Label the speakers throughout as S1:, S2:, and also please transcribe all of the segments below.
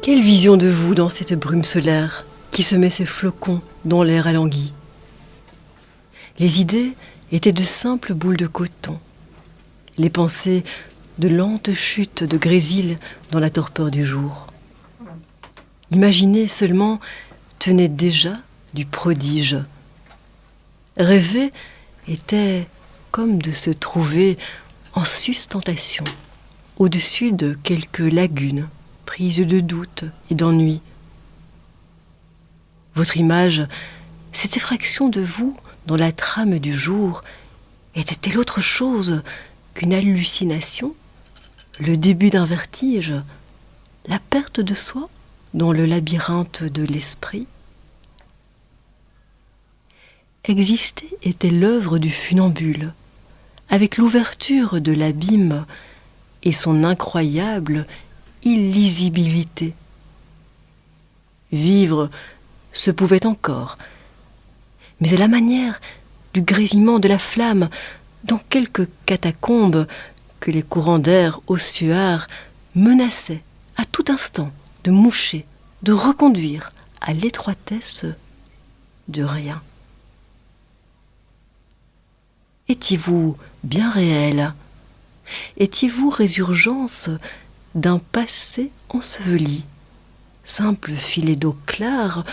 S1: Quelle vision de vous dans cette brume solaire qui semait ses flocons dans l'air alangui? Les idées étaient de simples boules de coton, les pensées de lentes chutes de grésil dans la torpeur du jour. Imaginer seulement tenait déjà du prodige. Rêver était comme de se trouver en sustentation, au-dessus de quelques lagunes prises de doute et d'ennui. Votre image, cette effraction de vous dans la trame du jour, était-elle autre chose qu'une hallucination, le début d'un vertige, la perte de soi dans le labyrinthe de l'esprit? Exister était l'œuvre du funambule, avec l'ouverture de l'abîme et son incroyable illisibilité. Vivre se pouvait encore, mais à la manière du grésillement de la flamme dans quelques catacombes que les courants d'air ossuaires menaçaient à tout instant de moucher, de reconduire à l'étroitesse de rien. Étiez-vous bien réel? Étiez-vous résurgence d'un passé enseveli, simple filet d'eau claire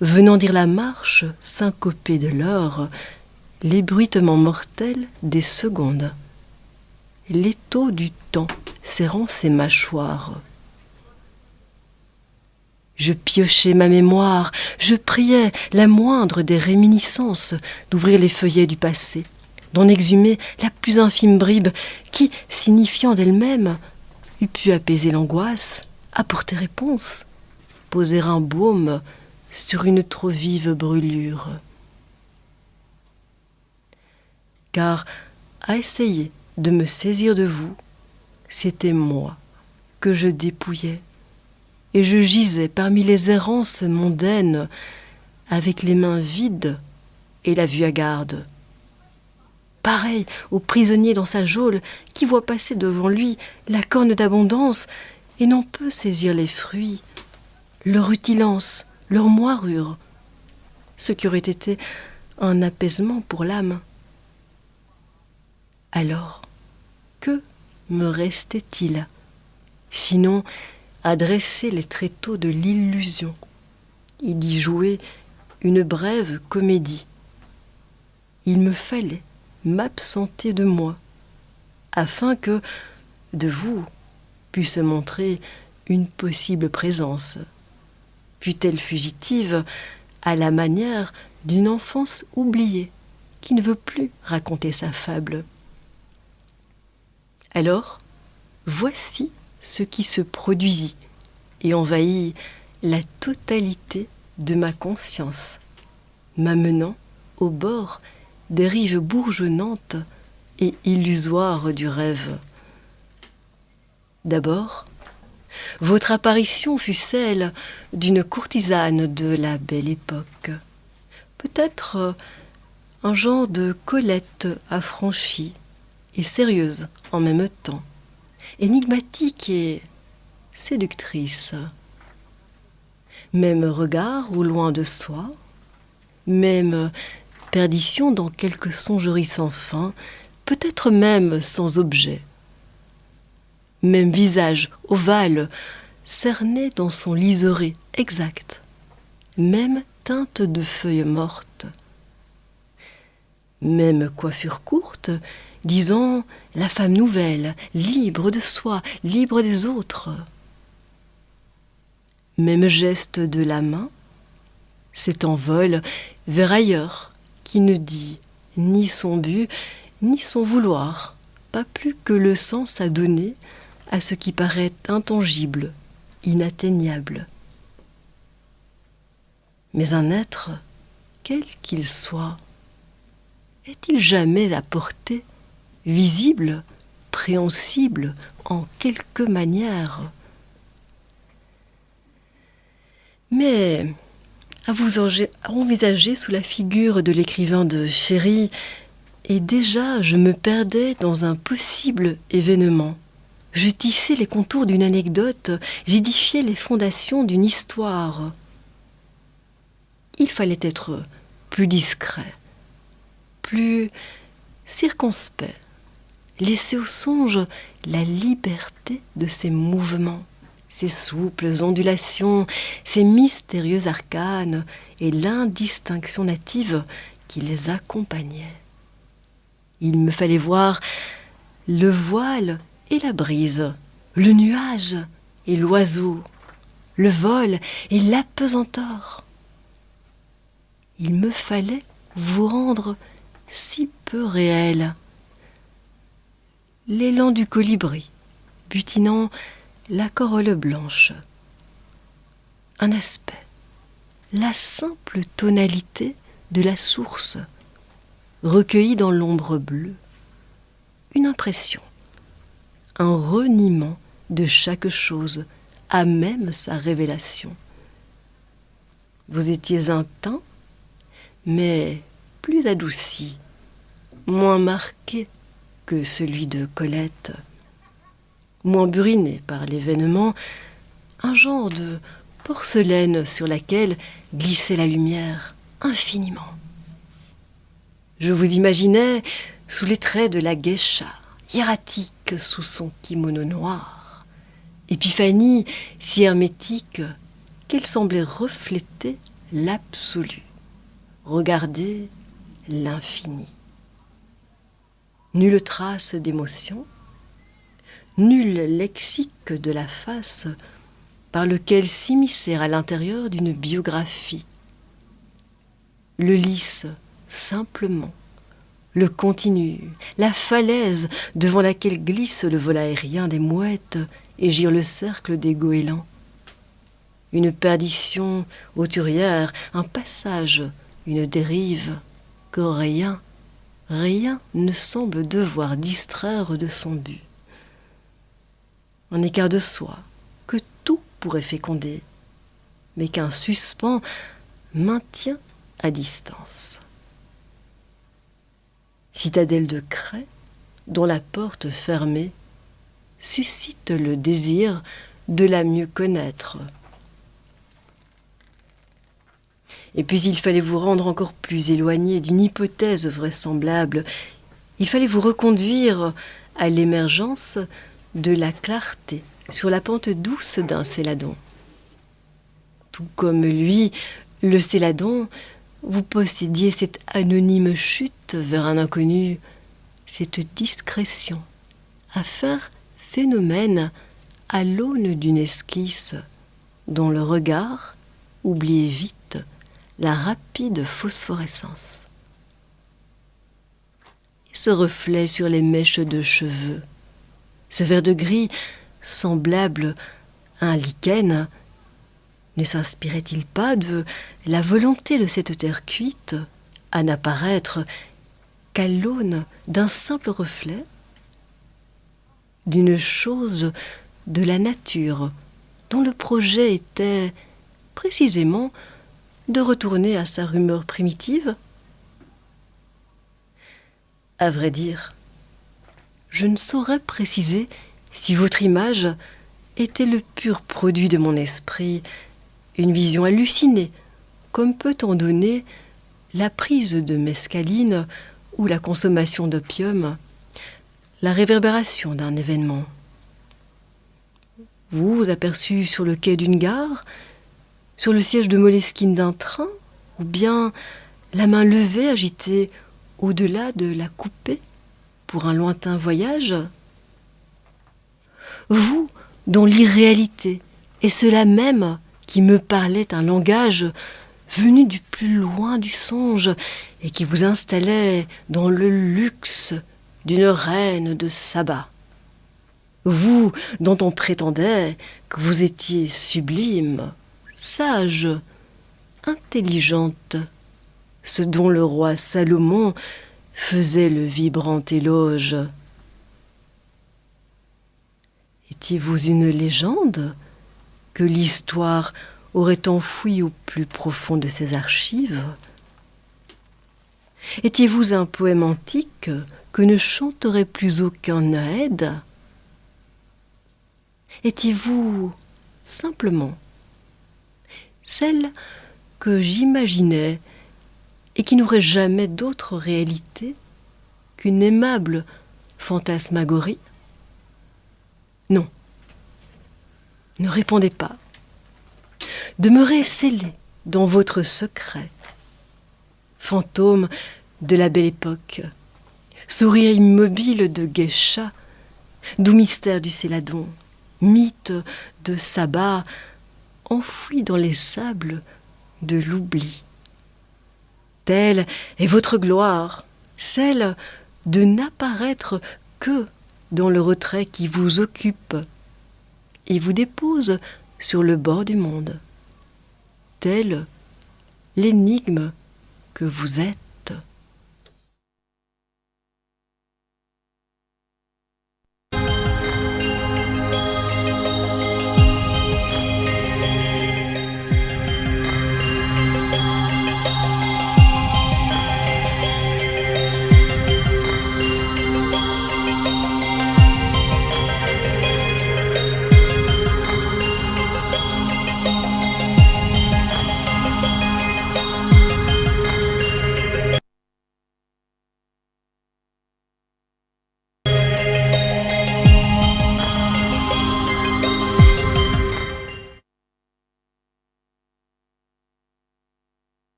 S1: venant dire la marche syncopée de l'heure, l'ébruitement mortel des secondes, l'étau du temps serrant ses mâchoires? Je piochais ma mémoire, je priais la moindre des réminiscences d'ouvrir les feuillets du passé, d'en exhumer la plus infime bribe qui, signifiant d'elle-même, eût pu apaiser l'angoisse, apporter réponse, poser un baume sur une trop vive brûlure. Car à essayer de me saisir de vous, c'était moi que je dépouillais, et je gisais parmi les errances mondaines avec les mains vides et la vue hagarde. Pareil au prisonnier dans sa geôle qui voit passer devant lui la corne d'abondance et n'en peut saisir les fruits, leur rutilance, leur moirure, ce qui aurait été un apaisement pour l'âme. Alors, que me restait-il, sinon à dresser les tréteaux de l'illusion et d'y jouer une brève comédie? Il me fallait m'absenter de moi, afin que de vous puisse se montrer une possible présence, fût-elle fugitive, à la manière d'une enfance oubliée qui ne veut plus raconter sa fable. Alors, voici ce qui se produisit et envahit la totalité de ma conscience, m'amenant au bord des rives bourgeonnantes et illusoires du rêve. D'abord, votre apparition fut celle d'une courtisane de la belle époque, peut-être un genre de Colette affranchie et sérieuse en même temps, énigmatique et séductrice. Même regard au loin de soi, même perdition dans quelque songerie sans fin, peut-être même sans objet. Même visage ovale, cerné dans son liseré exact, même teinte de feuilles mortes. Même coiffure courte, disons la femme nouvelle, libre de soi, libre des autres. Même geste de la main, cet envol vers ailleurs, qui ne dit ni son but, ni son vouloir, pas plus que le sens à donner à ce qui paraît intangible, inatteignable. Mais un être, quel qu'il soit, est-il jamais à portée, visible, préhensible en quelque manière? Mais à vous envisager sous la figure de l'écrivain de Chéri, et déjà je me perdais dans un possible événement, Je tissais les contours d'une anecdote, j'édifiais les fondations d'une histoire. Il fallait être plus discret, plus circonspect, laisser au songe la liberté de ses mouvements, ses souples ondulations, ses mystérieux arcanes et l'indistinction native qui les accompagnait. Il me fallait voir le voile et la brise, le nuage et l'oiseau, le vol et l'apesanteur. Il me fallait vous rendre si peu réel. L'élan du colibri, butinant la corolle blanche. Un aspect, la simple tonalité de la source, recueillie dans l'ombre bleue. Une impression, un reniement de chaque chose, à même sa révélation. Vous étiez un teint, mais plus adouci, moins marqué que celui de Colette, moins buriné par l'événement, un genre de porcelaine sur laquelle glissait la lumière infiniment. Je vous imaginais sous les traits de la geisha, hiératique sous son kimono noir, épiphanie si hermétique qu'elle semblait refléter l'absolu, regarder l'infini. Nulle trace d'émotion, nul lexique de la face par lequel s'immiscer à l'intérieur d'une biographie. Le lisse simplement, le continu, la falaise devant laquelle glisse le vol aérien des mouettes et gire le cercle des goélands. Une perdition hauturière, un passage, une dérive que rien ne semble devoir distraire de son but. Un écart de soi que tout pourrait féconder, mais qu'un suspens maintient à distance. Citadelle de craie, dont la porte fermée suscite le désir de la mieux connaître. Et puis il fallait vous rendre encore plus éloigné d'une hypothèse vraisemblable. Il fallait vous reconduire à l'émergence de la clarté sur la pente douce d'un céladon. Tout comme lui, le céladon, vous possédiez cette anonyme chute vers un inconnu, cette discrétion à faire phénomène à l'aune d'une esquisse dont le regard oubliait vite la rapide phosphorescence. Et ce reflet sur les mèches de cheveux, ce vert de gris semblable à un lichen, ne s'inspirait-il pas de la volonté de cette terre cuite à n'apparaître qu'à l'aune d'un simple reflet, d'une chose de la nature dont le projet était précisément de retourner à sa rumeur primitive? À vrai dire, je ne saurais préciser si votre image était le pur produit de mon esprit, une vision hallucinée, comme peut en donner la prise de mescaline ou la consommation d'opium, la réverbération d'un événement. Vous aperçu sur le quai d'une gare, sur le siège de Moleskine d'un train, ou bien la main levée agitée au-delà de la coupée pour un lointain voyage? Vous, dont l'irréalité est cela même qui me parlait un langage venu du plus loin du songe et qui vous installait dans le luxe d'une reine de Saba. Vous, dont on prétendait que vous étiez sublime, sage, intelligente, ce dont le roi Salomon faisait le vibrant éloge. Étiez-vous une légende que l'histoire aurait enfouie au plus profond de ses archives? Étiez-vous un poème antique que ne chanterait plus aucun Naède? Étiez-vous simplement celle que j'imaginais et qui n'aurait jamais d'autre réalité qu'une aimable fantasmagorie? Non, ne répondez pas. Demeurez scellé dans votre secret. Fantôme de la belle époque, sourire immobile de geisha, doux mystère du Céladon, mythe de Saba, enfoui dans les sables de l'oubli. Telle est votre gloire, celle de n'apparaître que dans le retrait qui vous occupe et vous dépose sur le bord du monde. Telle l'énigme que vous êtes.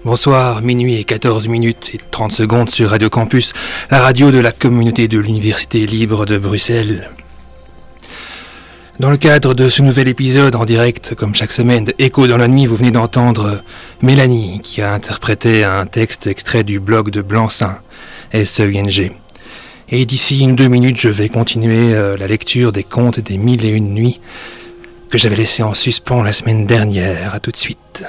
S2: Bonsoir, minuit et 14 minutes et 30 secondes sur Radio Campus, la radio de la communauté de l'Université libre de Bruxelles. Dans le cadre de ce nouvel épisode en direct, comme chaque semaine, de Écho dans la nuit, vous venez d'entendre Mélanie qui a interprété un texte extrait du blog de Blanc-Seing, SEING. Et d'ici 1-2 minutes, je vais continuer la lecture des contes des 1001 nuits que j'avais laissé en suspens la semaine dernière. À tout de suite.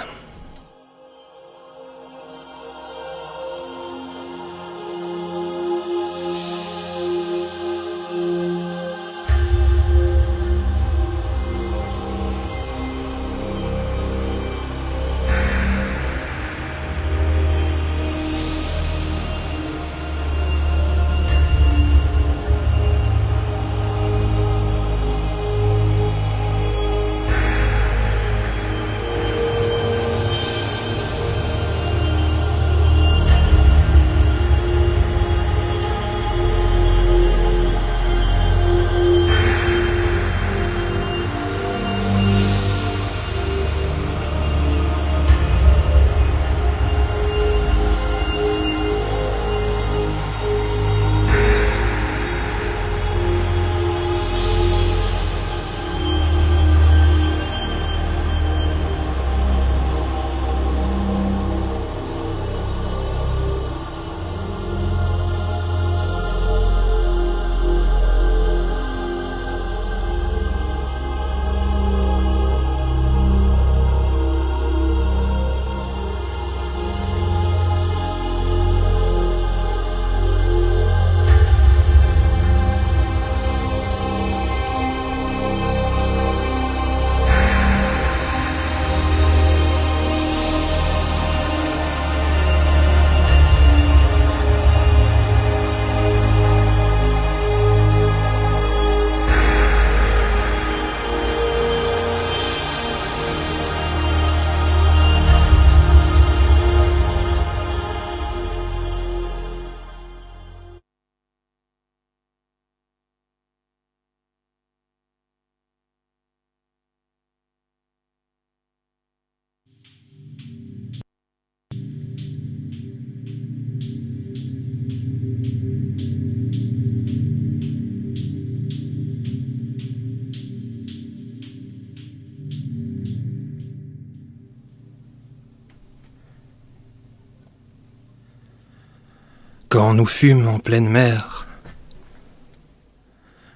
S2: quand nous fûmes en pleine mer.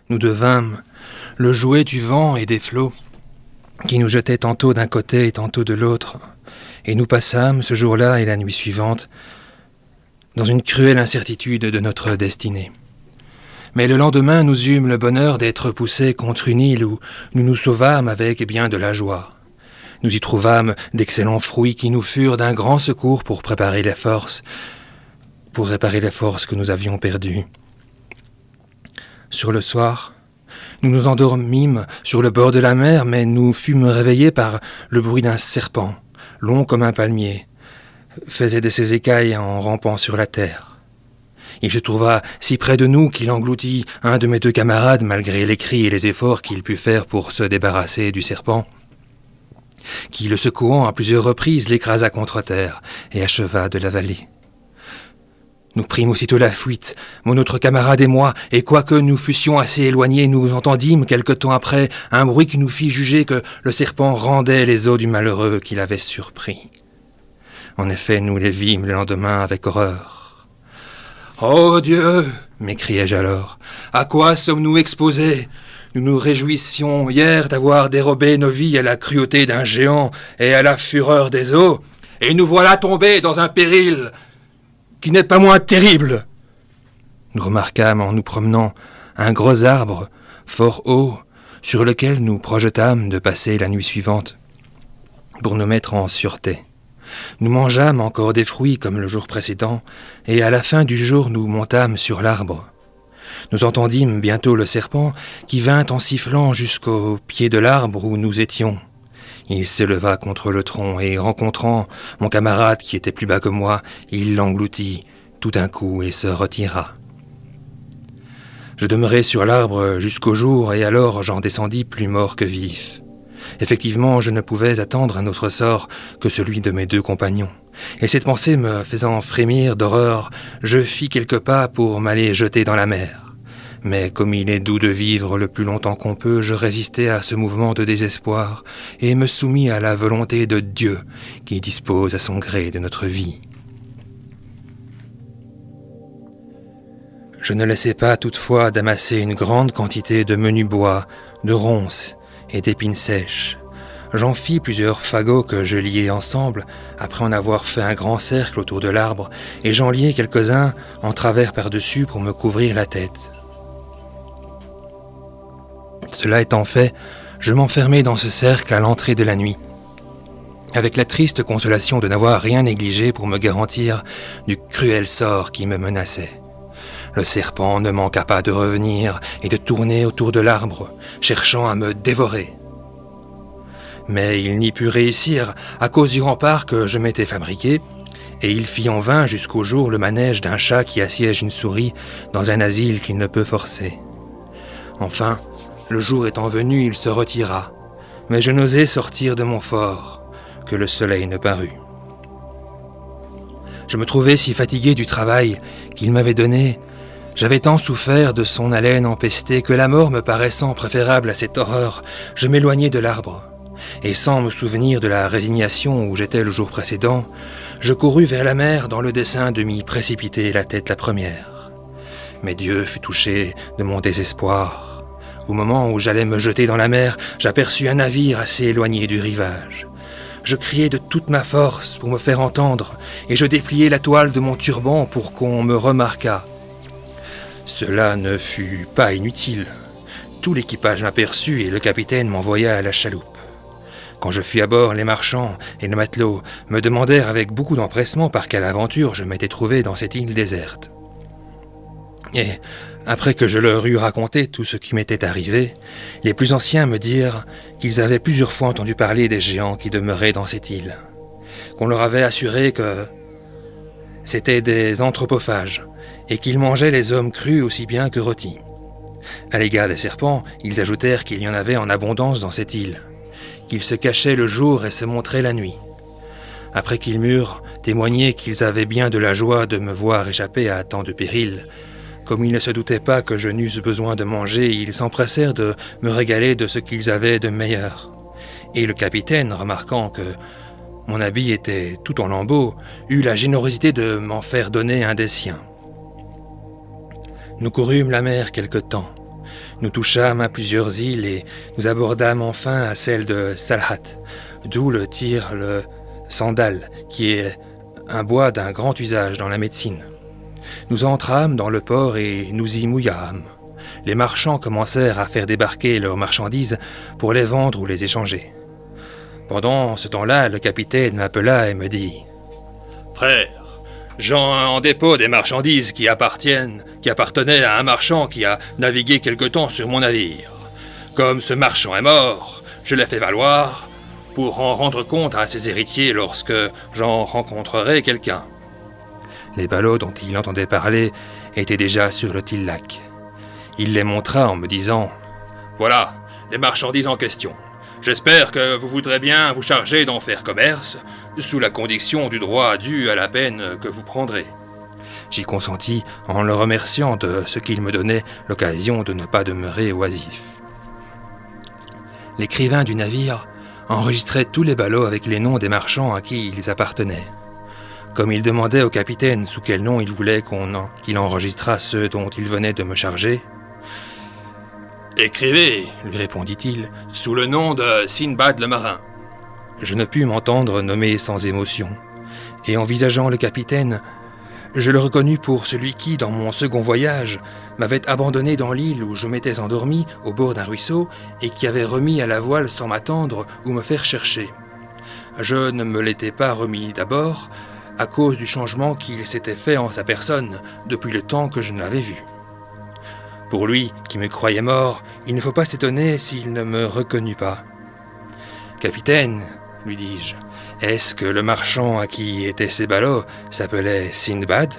S2: Nous devînmes le jouet du vent et des flots, qui nous jetaient tantôt d'un côté et tantôt de l'autre, et nous passâmes ce jour-là et la nuit suivante dans une cruelle incertitude de notre destinée. Mais le lendemain, nous eûmes le bonheur d'être poussés contre une île où nous nous sauvâmes avec bien de la joie. Nous y trouvâmes d'excellents fruits qui nous furent d'un grand secours pour réparer les forces que nous avions perdues. Sur le soir, nous nous endormîmes sur le bord de la mer, mais nous fûmes réveillés par le bruit d'un serpent, long comme un palmier, faisait de ses écailles en rampant sur la terre. Il se trouva si près de nous qu'il engloutit un de mes deux camarades malgré les cris et les efforts qu'il put faire pour se débarrasser du serpent, qui, le secouant à plusieurs reprises, l'écrasa contre terre et acheva de l'avaler. Nous prîmes aussitôt la fuite, mon autre camarade et moi, et quoique nous fussions assez éloignés, nous entendîmes quelque temps après un bruit qui nous fit juger que le serpent rendait les os du malheureux qu'il avait surpris. En effet, nous les vîmes le lendemain avec horreur. « Ô Dieu !» m'écriai-je alors, « à quoi sommes-nous exposés ? Nous nous réjouissions hier d'avoir dérobé nos vies à la cruauté d'un géant et à la fureur des eaux, et nous voilà tombés dans un péril qui n'est pas moins terrible. » Nous remarquâmes en nous promenant un gros arbre fort haut sur lequel nous projetâmes de passer la nuit suivante pour nous mettre en sûreté. Nous mangeâmes encore des fruits comme le jour précédent, et à la fin du jour nous montâmes sur l'arbre. Nous entendîmes bientôt le serpent qui vint en sifflant jusqu'au pied de l'arbre où nous étions. Il s'éleva contre le tronc et, rencontrant mon camarade qui était plus bas que moi, il l'engloutit tout d'un coup et se retira. Je demeurai sur l'arbre jusqu'au jour et alors j'en descendis plus mort que vif. Effectivement, je ne pouvais attendre un autre sort que celui de mes deux compagnons. Et cette pensée me faisant frémir d'horreur, je fis quelques pas pour m'aller jeter dans la mer. Mais comme il est doux de vivre le plus longtemps qu'on peut, je résistai à ce mouvement de désespoir et me soumis à la volonté de Dieu qui dispose à son gré de notre vie. Je ne laissai pas toutefois d'amasser une grande quantité de menu bois, de ronces et d'épines sèches. J'en fis plusieurs fagots que je liai ensemble, après en avoir fait un grand cercle autour de l'arbre, et j'en liai quelques-uns en travers par-dessus pour me couvrir la tête. Cela étant fait, je m'enfermai dans ce cercle à l'entrée de la nuit, avec la triste consolation de n'avoir rien négligé pour me garantir du cruel sort qui me menaçait. Le serpent ne manqua pas de revenir et de tourner autour de l'arbre, cherchant à me dévorer. Mais il n'y put réussir à cause du rempart que je m'étais fabriqué, et il fit en vain jusqu'au jour le manège d'un chat qui assiège une souris dans un asile qu'il ne peut forcer. Enfin, le jour étant venu, il se retira, mais je n'osais sortir de mon fort, que le soleil ne parut. Je me trouvais si fatigué du travail qu'il m'avait donné, j'avais tant souffert de son haleine empestée que la mort me paraissant préférable à cette horreur, je m'éloignai de l'arbre, et sans me souvenir de la résignation où j'étais le jour précédent, je courus vers la mer dans le dessein de m'y précipiter la tête la première. Mais Dieu fut touché de mon désespoir. Au moment où j'allais me jeter dans la mer, j'aperçus un navire assez éloigné du rivage. Je criai de toute ma force pour me faire entendre, et je dépliai la toile de mon turban pour qu'on me remarquât. Cela ne fut pas inutile. Tout l'équipage m'aperçut et le capitaine m'envoya à la chaloupe. Quand je fus à bord, les marchands et le matelot me demandèrent avec beaucoup d'empressement par quelle aventure je m'étais trouvé dans cette île déserte. Et après que je leur eus raconté tout ce qui m'était arrivé, les plus anciens me dirent qu'ils avaient plusieurs fois entendu parler des géants qui demeuraient dans cette île, qu'on leur avait assuré que c'étaient des anthropophages et qu'ils mangeaient les hommes crus aussi bien que rôtis. À l'égard des serpents, ils ajoutèrent qu'il y en avait en abondance dans cette île, qu'ils se cachaient le jour et se montraient la nuit. Après qu'ils m'eurent témoigné qu'ils avaient bien de la joie de me voir échapper à tant de périls, comme ils ne se doutaient pas que je n'eusse besoin de manger, ils s'empressèrent de me régaler de ce qu'ils avaient de meilleur. Et le capitaine, remarquant que mon habit était tout en lambeaux, eut la générosité de m'en faire donner un des siens. Nous courûmes la mer quelque temps. Nous touchâmes à plusieurs îles et nous abordâmes enfin à celle de Salhat, d'où le tire le sandal, qui est un bois d'un grand usage dans la médecine. Nous entrâmes dans le port et nous y mouillâmes. Les marchands commencèrent à faire débarquer leurs marchandises pour les vendre ou les échanger. Pendant ce temps-là, le capitaine m'appela et me dit « Frère, j'ai en dépôt des marchandises qui appartenaient à un marchand qui a navigué quelque temps sur mon navire. Comme ce marchand est mort, je les fais valoir pour en rendre compte à ses héritiers lorsque j'en rencontrerai quelqu'un. » Les ballots dont il entendait parler étaient déjà sur le tillac. Il les montra en me disant « Voilà, les marchandises en question. J'espère que vous voudrez bien vous charger d'en faire commerce, sous la condition du droit dû à la peine que vous prendrez. » J'y consentis en le remerciant de ce qu'il me donnait l'occasion de ne pas demeurer oisif. L'écrivain du navire enregistrait tous les ballots avec les noms des marchands à qui ils appartenaient. Comme il demandait au capitaine sous quel nom il voulait qu'il enregistrât ceux dont il venait de me charger, « Écrivez, lui répondit-il, sous le nom de Sinbad le marin. » Je ne pus m'entendre nommer sans émotion, et envisageant le capitaine, je le reconnus pour celui qui, dans mon second voyage, m'avait abandonné dans l'île où je m'étais endormi au bord d'un ruisseau et qui avait remis à la voile sans m'attendre ou me faire chercher. Je ne me l'étais pas remis d'abord, à cause du changement qu'il s'était fait en sa personne depuis le temps que je ne l'avais vu. Pour lui, qui me croyait mort, il ne faut pas s'étonner s'il ne me reconnut pas. « Capitaine, lui dis-je, est-ce que le marchand à qui étaient ces ballots s'appelait Sinbad ?»«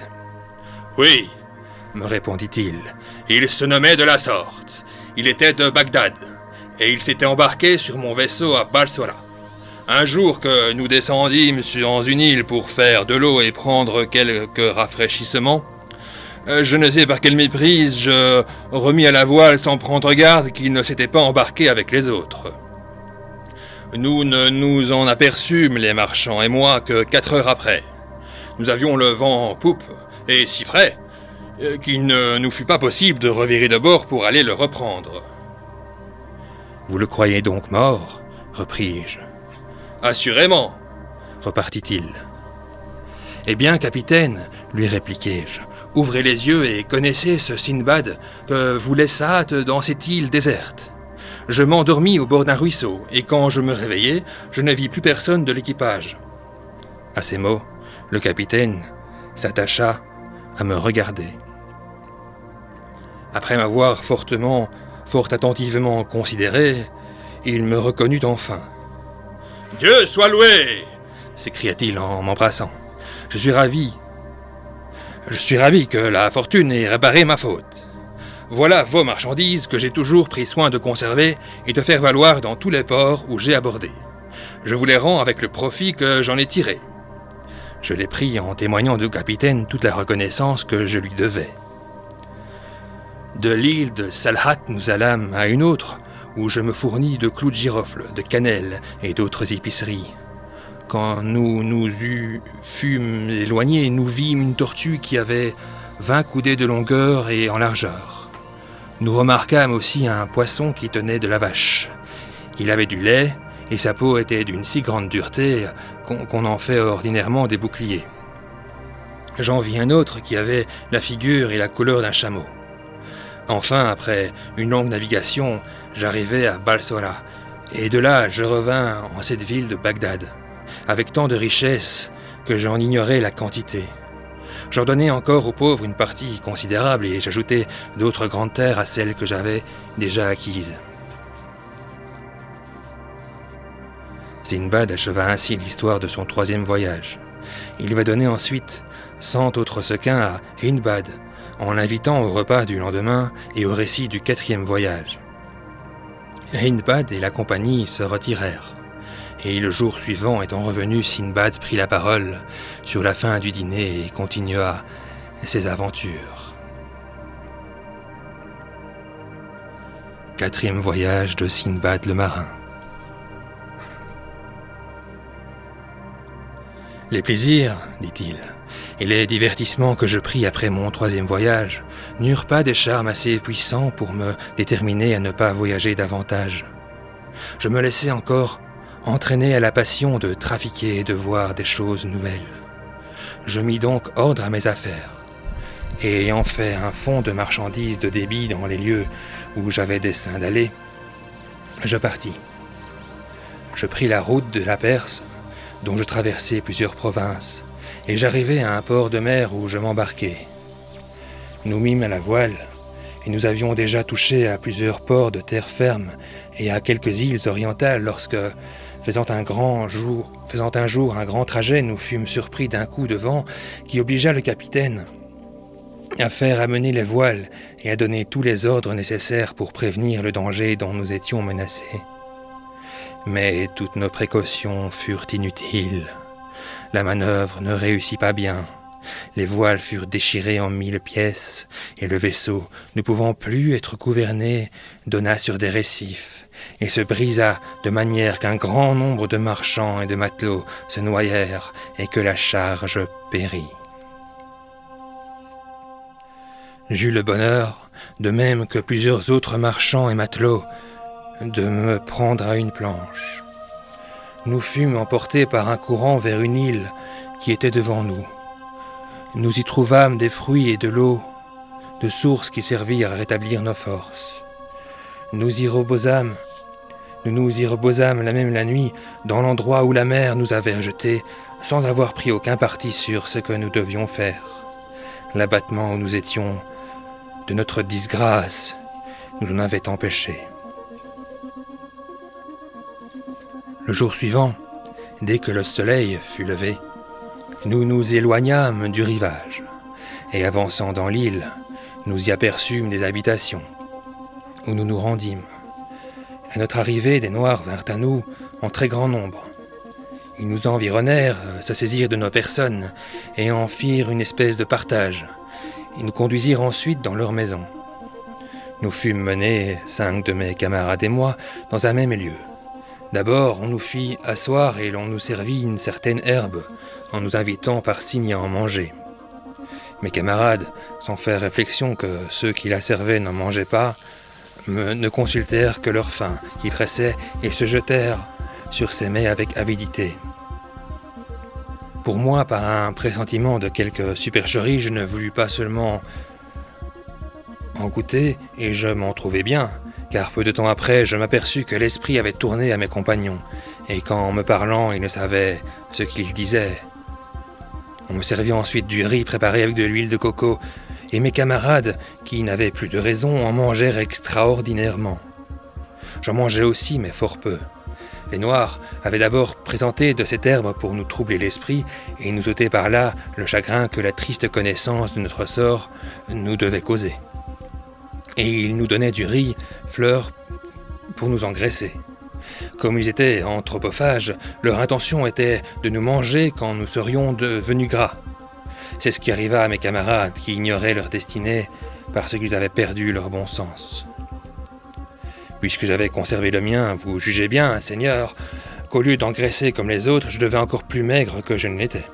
S2: Oui, me répondit-il, il se nommait de la sorte. Il était de Bagdad, et il s'était embarqué sur mon vaisseau à Balsora. Un jour que nous descendîmes sur une île pour faire de l'eau et prendre quelques rafraîchissements, je ne sais par quelle méprise, je remis à la voile sans prendre garde qu'il ne s'était pas embarqué avec les autres. Nous ne nous en aperçûmes, les marchands et moi, que 4 heures après. Nous avions le vent en poupe, et si frais, qu'il ne nous fut pas possible de revirer de bord pour aller le reprendre. « Vous le croyez donc mort ?» repris-je. « Assurément, » repartit-il. « Eh bien, capitaine, lui répliquai-je, ouvrez les yeux et connaissez ce Sinbad que vous laissâtes dans cette île déserte. Je m'endormis au bord d'un ruisseau, et quand je me réveillai, je ne vis plus personne de l'équipage. » À ces mots, le capitaine s'attacha à me regarder. Après m'avoir fort attentivement considéré, il me reconnut enfin. « Dieu soit loué !» s'écria-t-il en m'embrassant. Je suis ravi que la fortune ait réparé ma faute. Voilà vos marchandises que j'ai toujours pris soin de conserver et de faire valoir dans tous les ports où j'ai abordé. Je vous les rends avec le profit que j'en ai tiré. » Je les pris en témoignant au capitaine toute la reconnaissance que je lui devais. De l'île de Salhat, nous allâmes à une autre, où je me fournis de clous de girofle, de cannelle et d'autres épiceries. Quand nous fûmes éloignés, nous vîmes une tortue qui avait 20 coudées de longueur et en largeur. Nous remarquâmes aussi un poisson qui tenait de la vache. Il avait du lait, et sa peau était d'une si grande dureté qu'on en fait ordinairement des boucliers. J'en vis un autre qui avait la figure et la couleur d'un chameau. Enfin, après une longue navigation, j'arrivai à Balsora, et de là je revins en cette ville de Bagdad, avec tant de richesses que j'en ignorais la quantité. J'en donnai encore aux pauvres une partie considérable et j'ajoutai d'autres grandes terres à celles que j'avais déjà acquises. Sinbad acheva ainsi l'histoire de son 3e voyage. Il va donner ensuite 100 autres sequins à Hindbad, en l'invitant au repas du lendemain et au récit du 4e voyage. Hindbad et la compagnie se retirèrent, et le jour suivant étant revenu, Sinbad prit la parole sur la fin du dîner et continua ses aventures. 4e voyage de Sinbad le marin. Les plaisirs, dit-il, et les divertissements que je pris après mon 3e voyage n'eurent pas des charmes assez puissants pour me déterminer à ne pas voyager davantage. Je me laissais encore entraîner à la passion de trafiquer et de voir des choses nouvelles. Je mis donc ordre à mes affaires, et ayant fait un fonds de marchandises de débit dans les lieux où j'avais dessein d'aller, je partis. Je pris la route de la Perse, dont je traversai plusieurs provinces, et j'arrivai à un port de mer où je m'embarquai. Nous mîmes à la voile, et nous avions déjà touché à plusieurs ports de terre ferme et à quelques îles orientales lorsque, faisant un jour un grand trajet, nous fûmes surpris d'un coup de vent qui obligea le capitaine à faire amener les voiles et à donner tous les ordres nécessaires pour prévenir le danger dont nous étions menacés. Mais toutes nos précautions furent inutiles. La manœuvre ne réussit pas bien. Les voiles furent déchirées en 1000 pièces, et le vaisseau, ne pouvant plus être gouverné, donna sur des récifs, et se brisa de manière qu'un grand nombre de marchands et de matelots se noyèrent, et que la charge périt. J'eus le bonheur, de même que plusieurs autres marchands et matelots, de me prendre à une planche. Nous fûmes emportés par un courant vers une île qui était devant nous. Nous y trouvâmes des fruits et de l'eau, de sources qui servirent à rétablir nos forces. Nous nous y reposâmes la nuit dans l'endroit où la mer nous avait rejetés, sans avoir pris aucun parti sur ce que nous devions faire. L'abattement où nous étions de notre disgrâce nous en avait empêchés. Le jour suivant, dès que le soleil fut levé, nous nous éloignâmes du rivage, et avançant dans l'île, nous y aperçûmes des habitations, où nous nous rendîmes. À notre arrivée, des Noirs vinrent à nous en très grand nombre. Ils nous environnèrent, se saisirent de nos personnes, et en firent une espèce de partage. Ils nous conduisirent ensuite dans leur maison. Nous fûmes menés, 5 de mes camarades et moi, dans un même lieu. D'abord, on nous fit asseoir et l'on nous servit une certaine herbe, en nous invitant par signe à en manger. Mes camarades, sans faire réflexion que ceux qui la servaient n'en mangeaient pas, ne consultèrent que leur faim qui pressait et se jetèrent sur ces mets avec avidité. Pour moi, par un pressentiment de quelque supercherie, je ne voulus pas seulement en goûter, et je m'en trouvais bien, car peu de temps après, je m'aperçus que l'esprit avait tourné à mes compagnons, et qu'en me parlant, ils ne savaient ce qu'ils disaient. On me servit ensuite du riz préparé avec de l'huile de coco, et mes camarades, qui n'avaient plus de raison, en mangèrent extraordinairement. J'en mangeais aussi, mais fort peu. Les Noirs avaient d'abord présenté de cette herbe pour nous troubler l'esprit et nous ôter par là le chagrin que la triste connaissance de notre sort nous devait causer. Et ils nous donnaient du riz, fleur, pour nous engraisser. Comme ils étaient anthropophages, leur intention était de nous manger quand nous serions devenus gras. C'est ce qui arriva à mes camarades qui ignoraient leur destinée parce qu'ils avaient perdu leur bon sens. Puisque j'avais conservé le mien, vous jugez bien, Seigneur, qu'au lieu d'engraisser comme les autres, je devais encore plus maigre que je ne l'étais.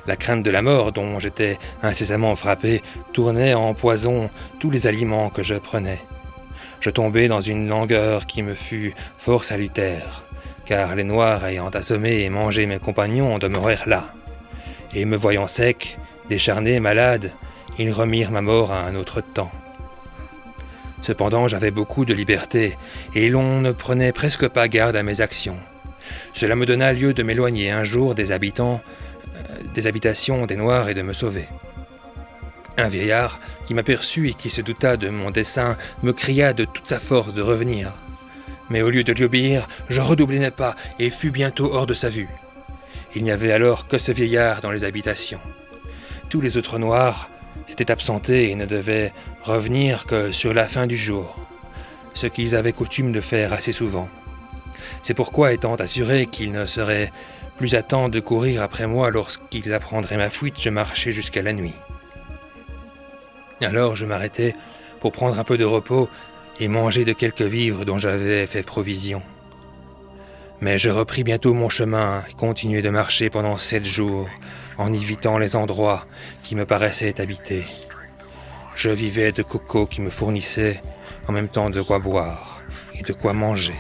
S2: La crainte de la mort, dont j'étais incessamment frappé, tournait en poison tous les aliments que je prenais. Je tombai dans une langueur qui me fut fort salutaire, car les Noirs ayant assommé et mangé mes compagnons demeurèrent là. Et me voyant sec, décharné, malade, ils remirent ma mort à un autre temps. Cependant, j'avais beaucoup de liberté, et l'on ne prenait presque pas garde à mes actions. Cela me donna lieu de m'éloigner un jour des habitations des Noirs et de me sauver. Un vieillard, qui m'aperçut et qui se douta de mon dessein, me cria de toute sa force de revenir. Mais au lieu de lui obéir, je redoublai mes pas et fus bientôt hors de sa vue. Il n'y avait alors que ce vieillard dans les habitations. Tous les autres Noirs s'étaient absentés et ne devaient revenir que sur la fin du jour, ce qu'ils avaient coutume de faire assez souvent. C'est pourquoi, étant assuré qu'il ne serait plus à temps de courir après moi lorsqu'ils apprendraient ma fuite, je marchai jusqu'à la nuit. Alors je m'arrêtai pour prendre un peu de repos et manger de quelques vivres dont j'avais fait provision. Mais je repris bientôt mon chemin et continuai de marcher pendant 7 jours, en évitant les endroits qui me paraissaient habités. Je vivais de cocos qui me fournissaient en même temps de quoi boire et de quoi manger.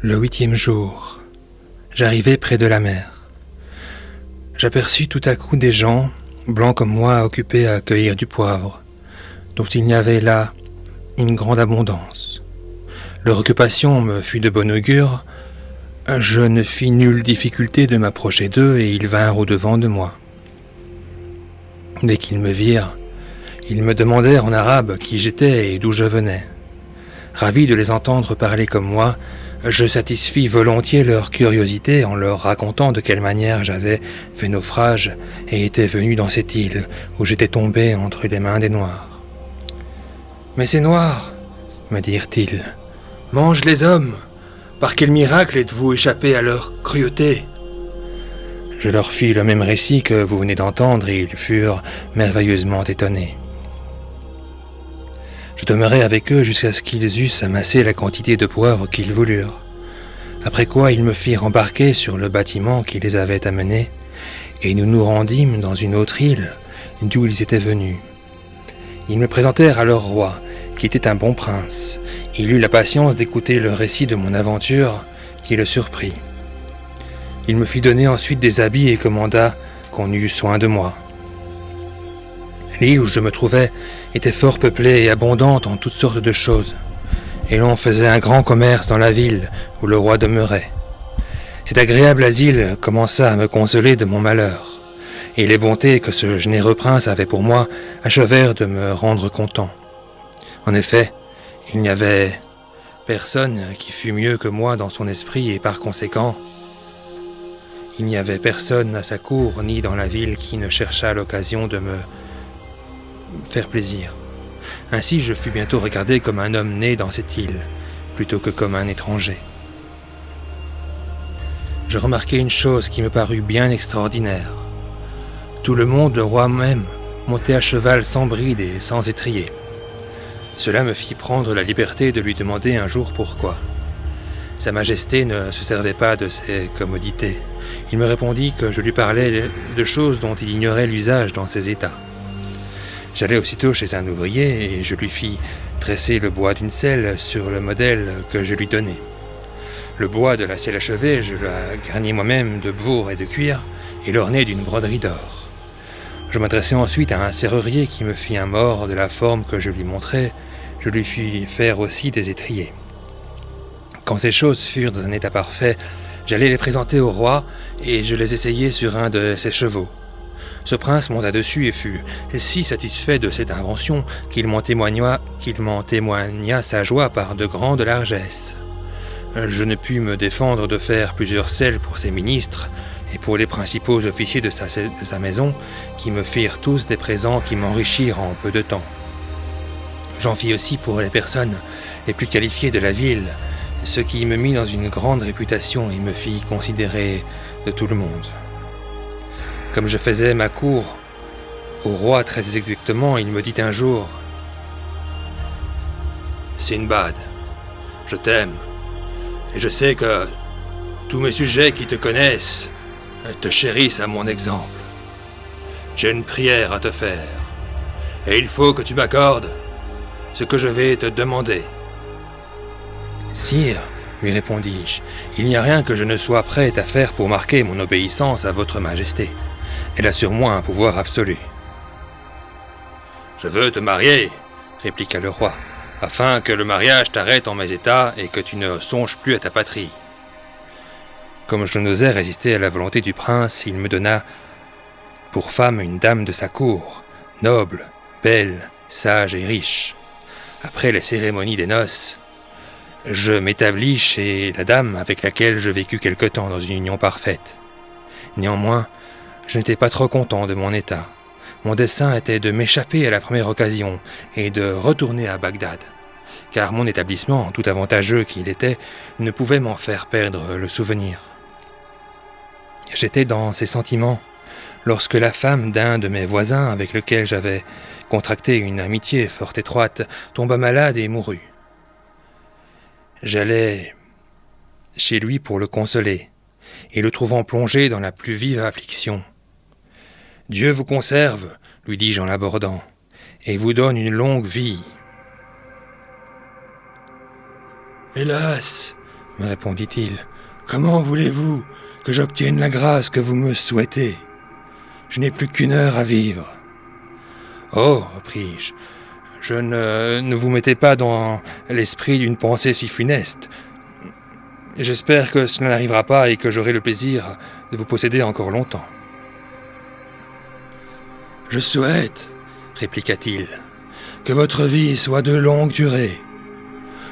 S2: Le 8e jour, j'arrivai près de la mer. J'aperçus tout à coup des gens, blancs comme moi, occupés à cueillir du poivre, dont il y avait là une grande abondance. Leur occupation me fut de bon augure. Je ne fis nulle difficulté de m'approcher d'eux et ils vinrent au-devant de moi. Dès qu'ils me virent, ils me demandèrent en arabe qui j'étais et d'où je venais. Ravi de les entendre parler comme moi, Je satisfis volontiers leur curiosité en leur racontant de quelle manière j'avais fait naufrage et étais venu dans cette île où j'étais tombé entre les mains des Noirs. « Mais ces Noirs, me dirent-ils, mangent les hommes. Par quel miracle êtes-vous échappé à leur cruauté ?» Je leur fis le même récit que vous venez d'entendre et ils furent merveilleusement étonnés. Je demeurai avec eux jusqu'à ce qu'ils eussent amassé la quantité de poivre qu'ils voulurent, après quoi ils me firent embarquer sur le bâtiment qui les avait amenés, et nous nous rendîmes dans une autre île d'où ils étaient venus. Ils me présentèrent à leur roi, qui était un bon prince. Il eut la patience d'écouter le récit de mon aventure, qui le surprit. Il me fit donner ensuite des habits et commanda qu'on eût soin de moi. L'île où je me trouvais était fort peuplée et abondante en toutes sortes de choses, et l'on faisait un grand commerce dans la ville où le roi demeurait. Cet agréable asile commença à me consoler de mon malheur, et les bontés que ce généreux prince avait pour moi achevèrent de me rendre content. En effet, il n'y avait personne qui fût mieux que moi dans son esprit, et par conséquent, il n'y avait personne à sa cour ni dans la ville qui ne cherchât l'occasion de me faire plaisir. Ainsi je fus bientôt regardé comme un homme né dans cette île, plutôt que comme un étranger. Je remarquai une chose qui me parut bien extraordinaire. Tout le monde, le roi même, montait à cheval sans bride et sans étrier. Cela me fit prendre la liberté de lui demander un jour pourquoi. Sa Majesté ne se servait pas de ces commodités. Il me répondit que je lui parlais de choses dont il ignorait l'usage dans ces états. J'allai aussitôt chez un ouvrier et je lui fis dresser le bois d'une selle sur le modèle que je lui donnais. Le bois de la selle achevée, je la garnis moi-même de bourre et de cuir et l'ornai d'une broderie d'or. Je m'adressai ensuite à un serrurier qui me fit un mort de la forme que je lui montrais. Je lui fis faire aussi des étriers. Quand ces choses furent dans un état parfait, j'allai les présenter au roi et je les essayai sur un de ses chevaux. Ce prince monta dessus et fut si satisfait de cette invention qu'il m'en témoigna sa joie par de grandes largesses. Je ne pus me défendre de faire plusieurs selles pour ses ministres et pour les principaux officiers de sa maison, qui me firent tous des présents qui m'enrichirent en peu de temps. J'en fis aussi pour les personnes les plus qualifiées de la ville, ce qui me mit dans une grande réputation et me fit considérer de tout le monde. Comme je faisais ma cour au roi très exactement, il me dit un jour « Sinbad, je t'aime, et je sais que tous mes sujets qui te connaissent te chérissent à mon exemple. J'ai une prière à te faire, et il faut que tu m'accordes ce que je vais te demander. » « Sire, lui répondis-je, il n'y a rien que je ne sois prêt à faire pour marquer mon obéissance à votre majesté. Elle a sur moi un pouvoir absolu. »« Je veux te marier, répliqua le roi, afin que le mariage t'arrête en mes états et que tu ne songes plus à ta patrie. » Comme je n'osais résister à la volonté du prince, il me donna pour femme une dame de sa cour, noble, belle, sage et riche. Après les cérémonies des noces, je m'établis chez la dame avec laquelle je vécus quelque temps dans une union parfaite. Néanmoins, je n'étais pas trop content de mon état. Mon dessein était de m'échapper à la première occasion et de retourner à Bagdad, car mon établissement, tout avantageux qu'il était, ne pouvait m'en faire perdre le souvenir. J'étais dans ces sentiments lorsque la femme d'un de mes voisins, avec lequel j'avais contracté une amitié fort étroite, tomba malade et mourut. J'allai chez lui pour le consoler, et le trouvant plongé dans la plus vive affliction. « Dieu vous conserve, lui dis-je en l'abordant, et vous donne une longue vie. »« Hélas, me répondit-il, comment voulez-vous que j'obtienne la grâce que vous me souhaitez? Je n'ai plus qu'une heure à vivre. »« Oh, repris-je, je ne vous mettez pas dans l'esprit d'une pensée si funeste. J'espère que cela n'arrivera pas et que j'aurai le plaisir de vous posséder encore longtemps. »« Je souhaite, répliqua-t-il, que votre vie soit de longue durée.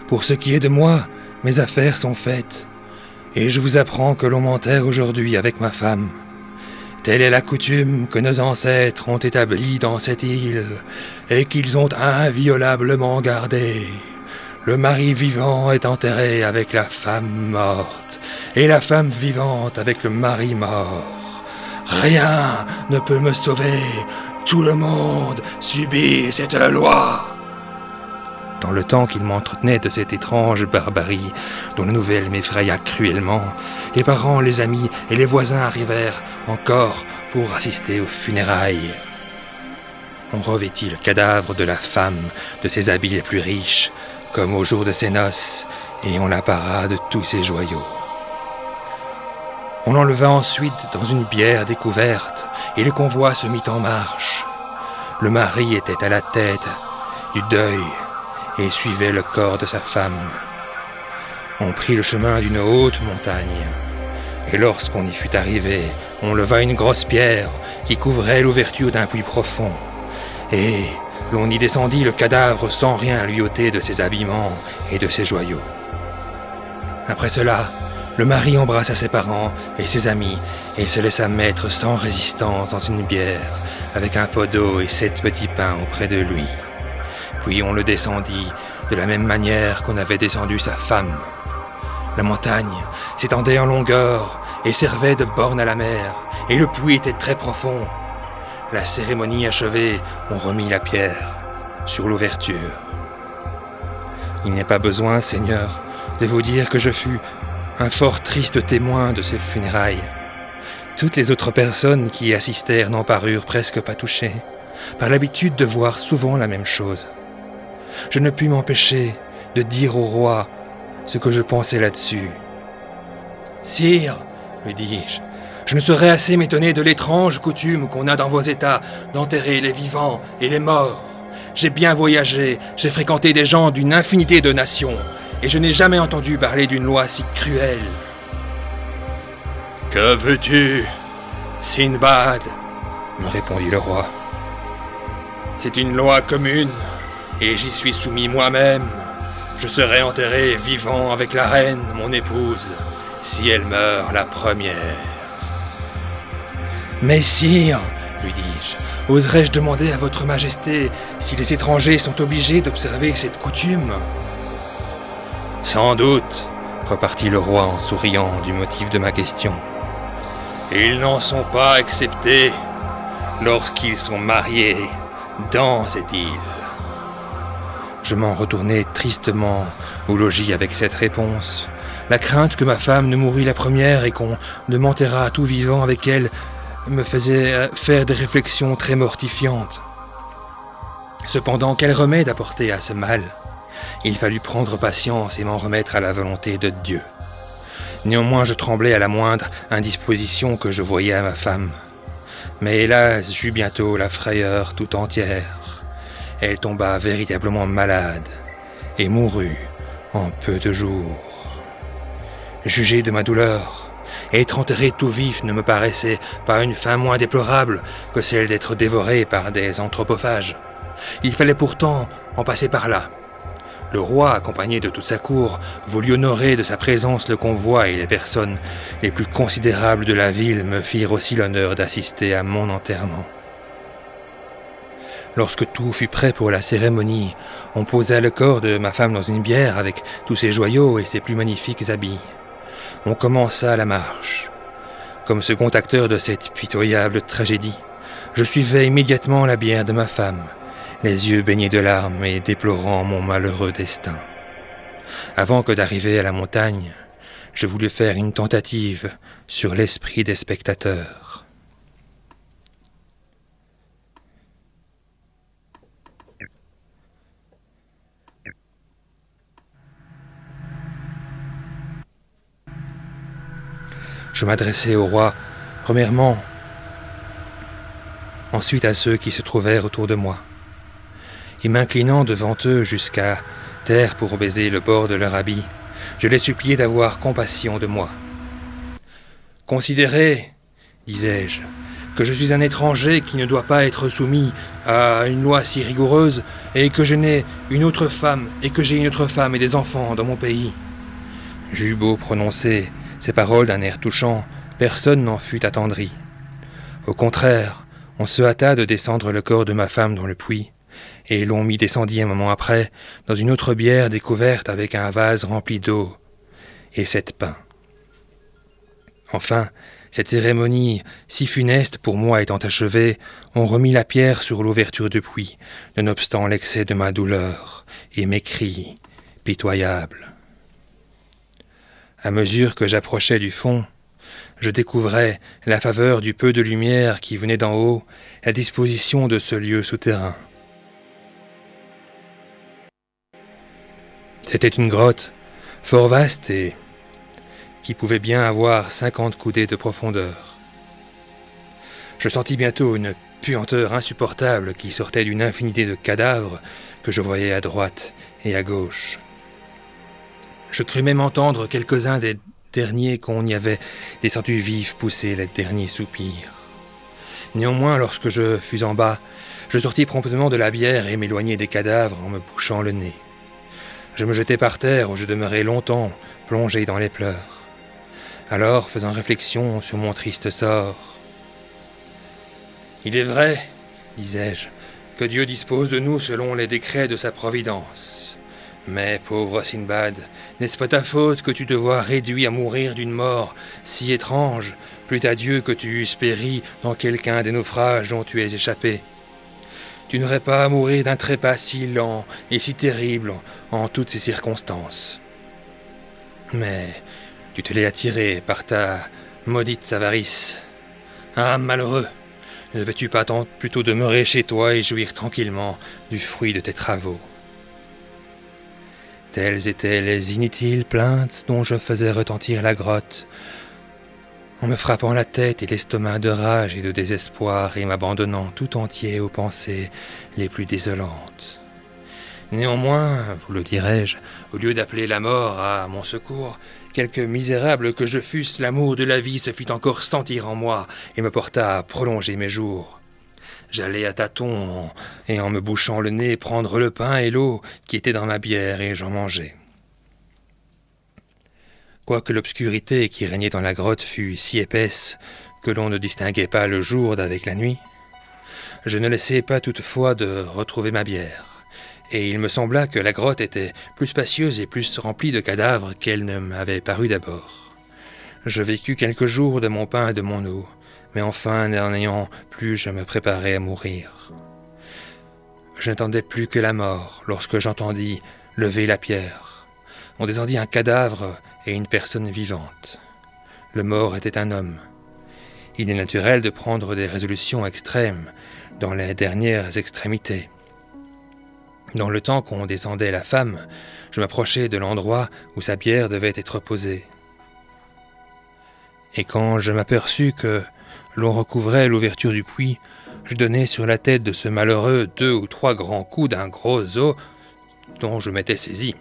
S2: Pour ce qui est de moi, mes affaires sont faites, et je vous apprends que l'on m'enterre aujourd'hui avec ma femme. Telle est la coutume que nos ancêtres ont établie dans cette île, et qu'ils ont inviolablement gardée. Le mari vivant est enterré avec la femme morte, et la femme vivante avec le mari mort. Rien ne peut me sauver, tout le monde subit cette loi. Dans le temps qu'il m'entretenait de cette étrange barbarie, dont la nouvelle m'effraya cruellement, les parents, les amis et les voisins arrivèrent encore pour assister aux funérailles. On revêtit le cadavre de la femme de ses habits les plus riches, comme au jour de ses noces, et on la para de tous ses joyaux. On l'enleva ensuite dans une bière découverte, et le convoi se mit en marche. Le mari était à la tête du deuil, et suivait le corps de sa femme. On prit le chemin d'une haute montagne, et lorsqu'on y fut arrivé, on leva une grosse pierre qui couvrait l'ouverture d'un puits profond, et l'on y descendit le cadavre sans rien lui ôter de ses habillements et de ses joyaux. Après cela, le mari embrassa ses parents et ses amis et se laissa mettre sans résistance dans une bière avec un pot d'eau et 7 petits pains auprès de lui. Puis on le descendit de la même manière qu'on avait descendu sa femme. La montagne s'étendait en longueur et servait de borne à la mer, et le puits était très profond. La cérémonie achevée, on remit la pierre sur l'ouverture. Il n'est pas besoin, Seigneur, de vous dire que je fus un fort triste témoin de ces funérailles. Toutes les autres personnes qui y assistèrent n'en parurent presque pas touchées, par l'habitude de voir souvent la même chose. Je ne pus m'empêcher de dire au roi ce que je pensais là-dessus. « Sire, lui dis-je, je ne saurais assez m'étonner de l'étrange coutume qu'on a dans vos États d'enterrer les vivants et les morts. J'ai bien voyagé, j'ai fréquenté des gens d'une infinité de nations, et je n'ai jamais entendu parler d'une loi si cruelle. »« Que veux-tu, Sindbad ?» me répondit le roi. « C'est une loi commune, et j'y suis soumis moi-même. Je serai enterré vivant avec la reine, mon épouse, si elle meurt la première. »« Mais sire, lui dis-je, oserais-je demander à votre majesté si les étrangers sont obligés d'observer cette coutume ?»« Sans doute, repartit le roi en souriant du motif de ma question. Ils n'en sont pas exceptés lorsqu'ils sont mariés dans cette île. » Je m'en retournai tristement au logis avec cette réponse. La crainte que ma femme ne mourût la première et qu'on ne m'enterrât tout vivant avec elle me faisait faire des réflexions très mortifiantes. Cependant, quel remède apporter à ce mal ? Il fallut prendre patience et m'en remettre à la volonté de Dieu. Néanmoins, je tremblais à la moindre indisposition que je voyais à ma femme. Mais hélas, j'eus bientôt la frayeur tout entière. Elle tomba véritablement malade et mourut en peu de jours. Jugez de ma douleur, être enterré tout vif ne me paraissait pas une fin moins déplorable que celle d'être dévoré par des anthropophages. Il fallait pourtant en passer par là. Le roi, accompagné de toute sa cour, voulut honorer de sa présence le convoi et les personnes les plus considérables de la ville me firent aussi l'honneur d'assister à mon enterrement. Lorsque tout fut prêt pour la cérémonie, on posa le corps de ma femme dans une bière avec tous ses joyaux et ses plus magnifiques habits. On commença la marche. Comme second acteur de cette pitoyable tragédie, je suivais immédiatement la bière de ma femme, les yeux baignés de larmes et déplorant mon malheureux destin. Avant que d'arriver à la montagne, je voulus faire une tentative sur l'esprit des spectateurs. Je m'adressai au roi, premièrement, ensuite à ceux qui se trouvèrent autour de moi, et m'inclinant devant eux jusqu'à terre pour baiser le bord de leur habit, je les suppliai d'avoir compassion de moi. « Considérez, disais-je, que je suis un étranger qui ne doit pas être soumis à une loi si rigoureuse et que je n'ai une autre femme et que j'ai une autre femme et des enfants dans mon pays. J'eus beau prononcer ces paroles d'un air touchant, personne n'en fut attendri. Au contraire, on se hâta de descendre le corps de ma femme dans le puits, et l'on m'y descendit un moment après, dans une autre bière découverte avec un vase rempli d'eau et 7 pains. Enfin, cette cérémonie, si funeste pour moi étant achevée, on remit la pierre sur l'ouverture du puits, nonobstant l'excès de ma douleur et mes cris pitoyables. À mesure que j'approchais du fond, je découvrais la faveur du peu de lumière qui venait d'en haut, la disposition de ce lieu souterrain. C'était une grotte, fort vaste et qui pouvait bien avoir 50 coudées de profondeur. Je sentis bientôt une puanteur insupportable qui sortait d'une infinité de cadavres que je voyais à droite et à gauche. Je crus même entendre quelques-uns des derniers qu'on y avait descendus vifs pousser les derniers soupirs. Néanmoins, lorsque je fus en bas, je sortis promptement de la bière et m'éloignai des cadavres en me bouchant le nez. Je me jetai par terre où je demeurai longtemps, plongé dans les pleurs. Alors, faisant réflexion sur mon triste sort, « Il est vrai, disais-je, que Dieu dispose de nous selon les décrets de sa providence. Mais, pauvre Sinbad, n'est-ce pas ta faute que tu te vois réduit à mourir d'une mort si étrange, plût à Dieu que tu eusses péri dans quelqu'un des naufrages dont tu es échappé? Tu n'aurais pas à mourir d'un trépas si lent et si terrible en toutes ces circonstances. Mais tu te l'es attiré par ta maudite avarice. Ah, malheureux! Ne veux-tu pas plutôt demeurer chez toi et jouir tranquillement du fruit de tes travaux? » Telles étaient les inutiles plaintes dont je faisais retentir la grotte, en me frappant la tête et l'estomac de rage et de désespoir et m'abandonnant tout entier aux pensées les plus désolantes. Néanmoins, vous le dirai-je, au lieu d'appeler la mort à mon secours, quelque misérable que je fusse, l'amour de la vie se fit encore sentir en moi et me porta à prolonger mes jours. J'allais à tâtons et en me bouchant le nez prendre le pain et l'eau qui étaient dans ma bière et j'en mangeais. Quoique l'obscurité qui régnait dans la grotte fût si épaisse que l'on ne distinguait pas le jour d'avec la nuit, je ne laissai pas toutefois de retrouver ma bière, et il me sembla que la grotte était plus spacieuse et plus remplie de cadavres qu'elle ne m'avait paru d'abord. Je vécus quelques jours de mon pain et de mon eau, mais enfin, n'en ayant plus, je me préparais à mourir. Je n'attendais plus que la mort lorsque j'entendis lever la pierre. On descendit un cadavre et une personne vivante. Le mort était un homme. Il est naturel de prendre des résolutions extrêmes dans les dernières extrémités. Dans le temps qu'on descendait la femme, je m'approchai de l'endroit où sa bière devait être posée. Et quand je m'aperçus que l'on recouvrait l'ouverture du puits, je donnai sur la tête de ce malheureux 2 ou 3 grands coups d'un gros os dont je m'étais saisi.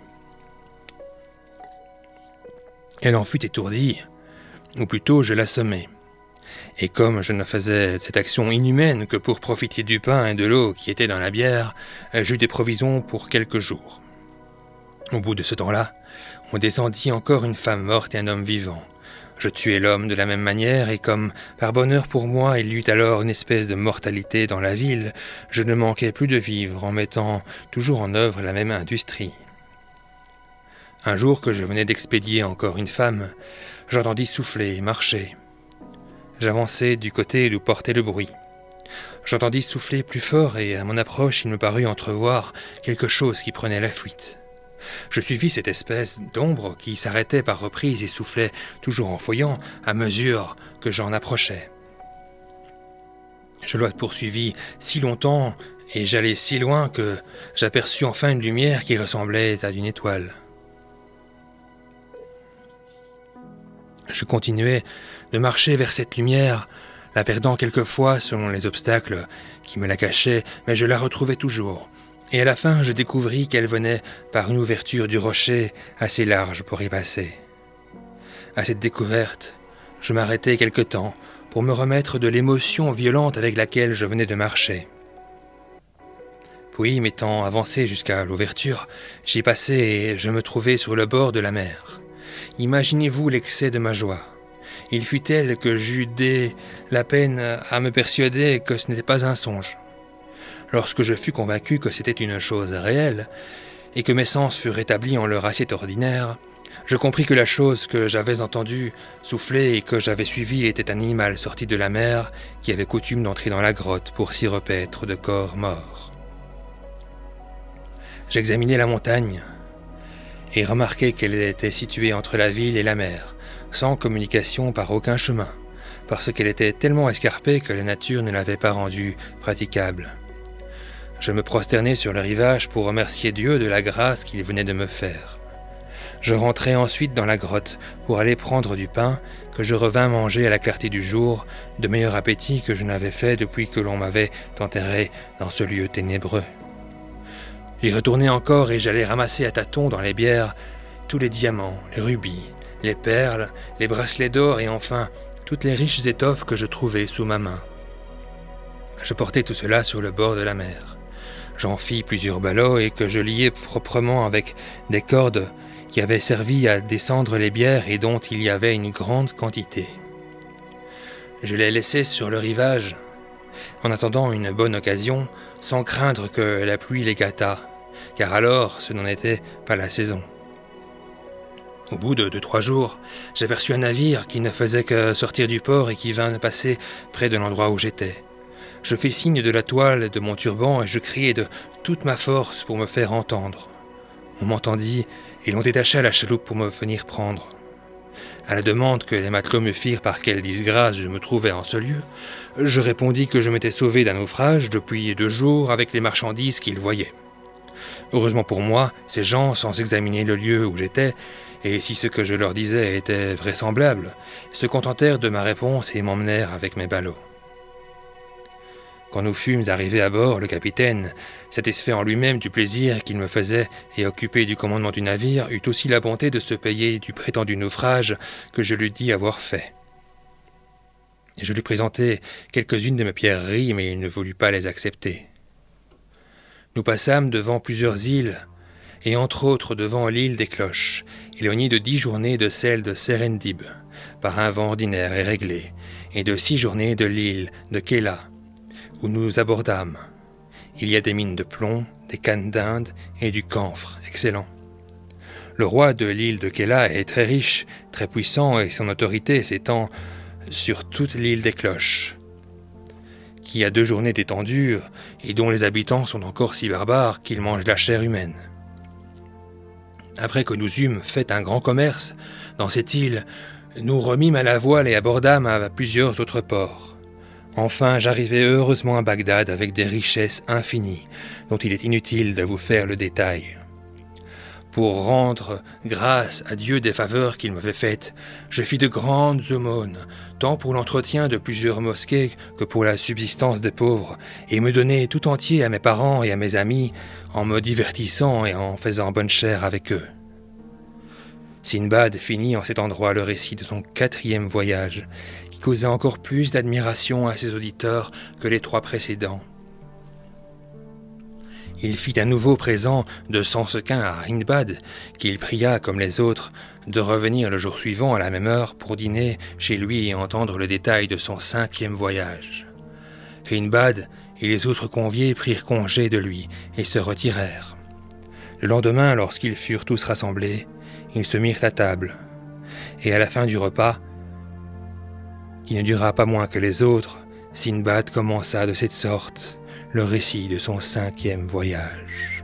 S2: Elle en fut étourdie, ou plutôt je l'assommai. Et comme je ne faisais cette action inhumaine que pour profiter du pain et de l'eau qui étaient dans la bière, j'eus des provisions pour quelques jours. Au bout de ce temps-là, on descendit encore une femme morte et un homme vivant. Je tuai l'homme de la même manière, et comme, par bonheur pour moi, il y eut alors une espèce de mortalité dans la ville, je ne manquai plus de vivre en mettant toujours en œuvre la même industrie. Un jour que je venais d'expédier encore une femme, j'entendis souffler et marcher. J'avançai du côté d'où portait le bruit. J'entendis souffler plus fort et à mon approche il me parut entrevoir quelque chose qui prenait la fuite. Je suivis cette espèce d'ombre qui s'arrêtait par reprises et soufflait toujours en fouillant à mesure que j'en approchais. Je la poursuivis si longtemps et j'allai si loin que j'aperçus enfin une lumière qui ressemblait à une étoile. Je continuai de marcher vers cette lumière, la perdant quelquefois selon les obstacles qui me la cachaient, mais je la retrouvais toujours. Et à la fin, je découvris qu'elle venait par une ouverture du rocher assez large pour y passer. À cette découverte, je m'arrêtai quelque temps pour me remettre de l'émotion violente avec laquelle je venais de marcher. Puis, m'étant avancé jusqu'à l'ouverture, j'y passai et je me trouvai sur le bord de la mer. Imaginez-vous l'excès de ma joie. Il fut tel que j'eus dès la peine à me persuader que ce n'était pas un songe. Lorsque je fus convaincu que c'était une chose réelle, et que mes sens furent rétablis en leur assiette ordinaire, je compris que la chose que j'avais entendue souffler et que j'avais suivie était un animal sorti de la mer qui avait coutume d'entrer dans la grotte pour s'y repaître de corps morts. J'examinai la montagne et remarquai qu'elle était située entre la ville et la mer, sans communication par aucun chemin, parce qu'elle était tellement escarpée que la nature ne l'avait pas rendue praticable. Je me prosternai sur le rivage pour remercier Dieu de la grâce qu'il venait de me faire. Je rentrai ensuite dans la grotte pour aller prendre du pain que je revins manger à la clarté du jour, de meilleur appétit que je n'avais fait depuis que l'on m'avait enterré dans ce lieu ténébreux. J'y retournai encore et j'allai ramasser à tâtons dans les bières tous les diamants, les rubis, les perles, les bracelets d'or et enfin toutes les riches étoffes que je trouvai sous ma main. Je portai tout cela sur le bord de la mer. J'en fis plusieurs ballots et que je liai proprement avec des cordes qui avaient servi à descendre les bières et dont il y avait une grande quantité. Je les laissai sur le rivage, en attendant une bonne occasion, sans craindre que la pluie les gâtât, car alors ce n'en était pas la saison. Au bout de 2-3 jours, j'aperçus un navire qui ne faisait que sortir du port et qui vint passer près de l'endroit où j'étais. Je fis signe de la toile de mon turban et je criai de toute ma force pour me faire entendre. On m'entendit et l'on détacha la chaloupe pour me venir prendre. À la demande que les matelots me firent par quelle disgrâce je me trouvais en ce lieu, je répondis que je m'étais sauvé d'un naufrage depuis 2 jours avec les marchandises qu'ils voyaient. Heureusement pour moi, ces gens, sans examiner le lieu où j'étais, et si ce que je leur disais était vraisemblable, se contentèrent de ma réponse et m'emmenèrent avec mes ballots. Quand nous fûmes arrivés à bord, le capitaine, satisfait en lui-même du plaisir qu'il me faisait et occupé du commandement du navire, eut aussi la bonté de se payer du prétendu naufrage que je lui dis avoir fait. Et je lui présentai quelques-unes de mes pierreries, mais il ne voulut pas les accepter. Nous passâmes devant plusieurs îles, et entre autres devant l'île des Cloches, éloignée de 10 journées de celle de Serendib, par un vent ordinaire et réglé, et de 6 journées de l'île de Kéla, où nous abordâmes. Il y a des mines de plomb, des cannes d'Inde et du camphre excellent. Le roi de l'île de Kéla est très riche, très puissant et son autorité s'étend sur toute l'île des Cloches, qui a 2 journées d'étendue et dont les habitants sont encore si barbares qu'ils mangent la chair humaine. Après que nous eûmes fait un grand commerce dans cette île, nous remîmes à la voile et abordâmes à plusieurs autres ports. Enfin, j'arrivai heureusement à Bagdad avec des richesses infinies, dont il est inutile de vous faire le détail. Pour rendre grâce à Dieu des faveurs qu'il m'avait faites, je fis de grandes aumônes, tant pour l'entretien de plusieurs mosquées que pour la subsistance des pauvres, et me donnai tout entier à mes parents et à mes amis, en me divertissant et en faisant bonne chère avec eux. Sindbad finit en cet endroit le récit de son 4e voyage, qui causait encore plus d'admiration à ses auditeurs que les 3 précédents. Il fit un nouveau présent de 100 sequins à Hindbad, qu'il pria, comme les autres, de revenir le jour suivant à la même heure pour dîner chez lui et entendre le détail de son 5e voyage. Hindbad et les autres conviés prirent congé de lui et se retirèrent. Le lendemain, lorsqu'ils furent tous rassemblés, ils se mirent à table, et à la fin du repas, qui ne dura pas moins que les autres, Sindbad commença de cette sorte le récit de son 5e voyage.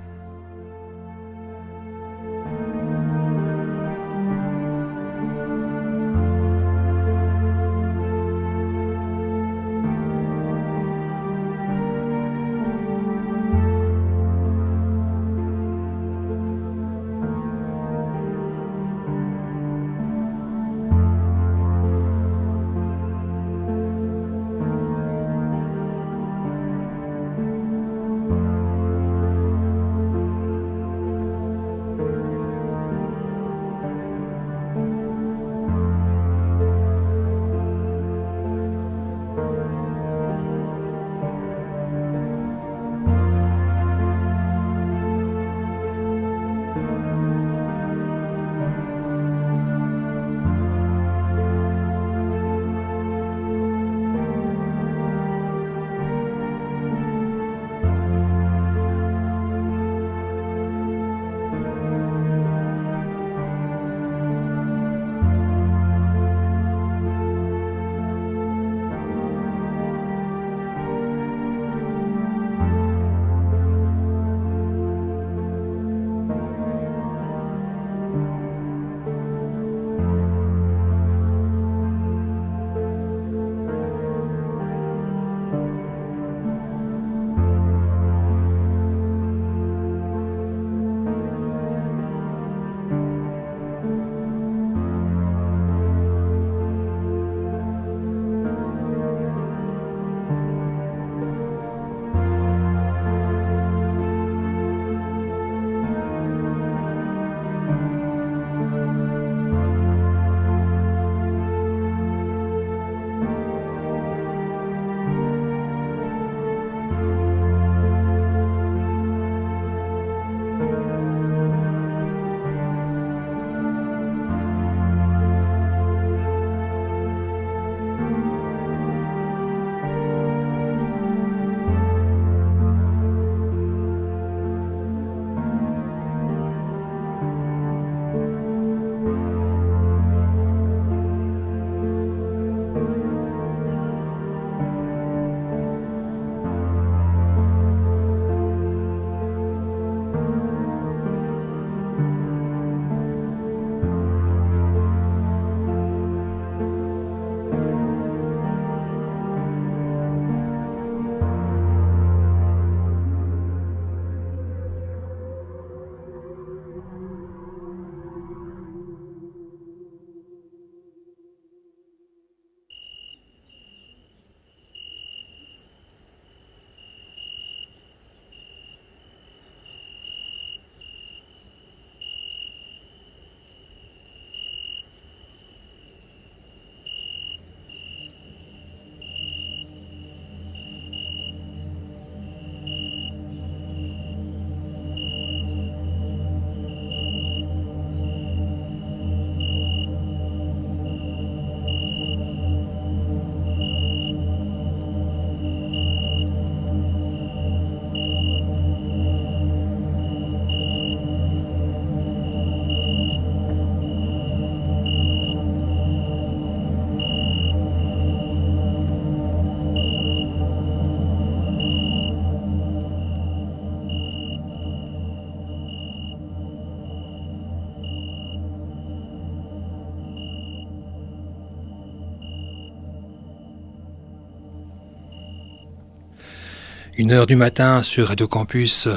S2: 1h du matin sur Radio Campus.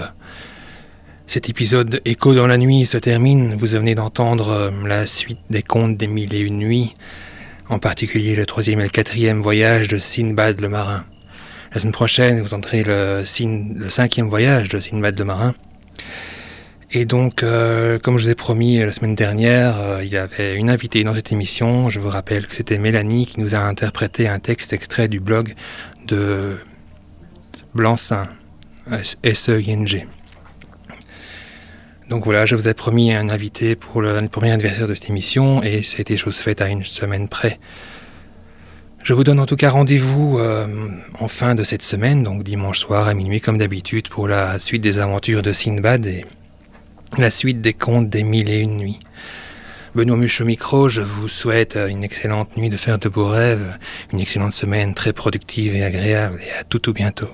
S2: Cet épisode Écho dans la nuit se termine. Vous venez d'entendre la suite des contes des 1001 nuits, en particulier le 3e et le 4e voyage de Sinbad le marin. La semaine prochaine, vous entendrez le 5e voyage de Sinbad le marin. Et donc, comme je vous ai promis la semaine dernière, il y avait une invitée dans cette émission. Je vous rappelle que c'était Mélanie qui nous a interprété un texte extrait du blog de Blanc-Seing, S-E-I-N-G. Donc voilà, je vous ai promis un invité pour le premier anniversaire de cette émission et ça a été chose faite à une semaine près. Je vous donne en tout cas rendez-vous en fin de cette semaine, donc dimanche soir à minuit comme d'habitude, pour la suite des aventures de Sinbad et la suite des contes des 1001 nuits. Benoît Muche au micro, je vous souhaite une excellente nuit, de faire de beaux rêves, une excellente semaine très productive et agréable, et à tout bientôt.